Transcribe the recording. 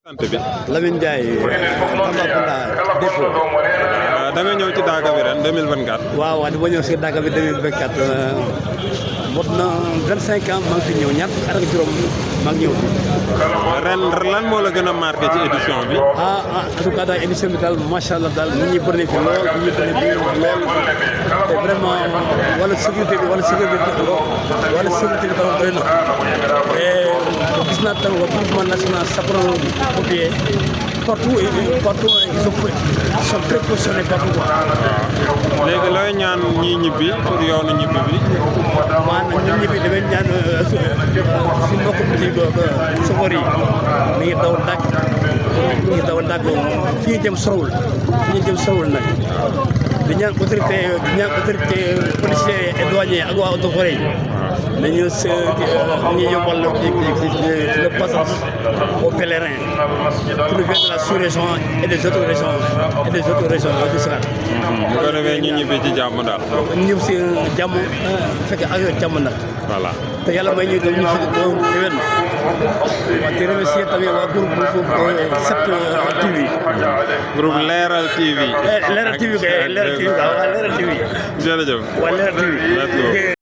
sant bi. Lamine Ndiaye Tambacounda dépôt. da nga ñëw ci Daaka bi ren 2024. waaw waaw dama ñëw si Daaka bi 2024 mot na 25 ans maa ngi fi ñëw ñaar at ak juróom maa ngi ñëw fi. ren lan moo la gën a marqué ci édition bi. en tout cas daal édition bi daal macha allah daal nit ñi bëri na fi lool nit ñi bëri na fi lool te vraiment wala sécurité bi wala sécurité bi tam doy na te gis naa tam waa groupement national sapeurs-pompiers partout ils sont très positionnés partout quoi. léegi looy ñaan ñii ñibbi pour yoonu ñibbi bi. maanaam ñun ñibbi damay ñaan si mbokku ci soxor yi mi ngi daw ndànk fi ñu jëm sorowul nag di ñaan autorité policiers et douaniers ak waa eaux et forêts yi nañu yombal le passage aux pèlerins qui nous viennent de la sous-région et des autres régions du Sénégal. bu ko defee ñu ñibbi ci jàmm daal. ñëw si jàmm fekk ak yow jàmm nag. voilà te yàlla may ñu ñu fekk ko déwén. waaw di remercier tamit waa groupe 7TV. groupe Leral TV. Leral TV kay Leral TV waaw Leral TV. jërëjëf. waaw Leral TV. merci beaucoup.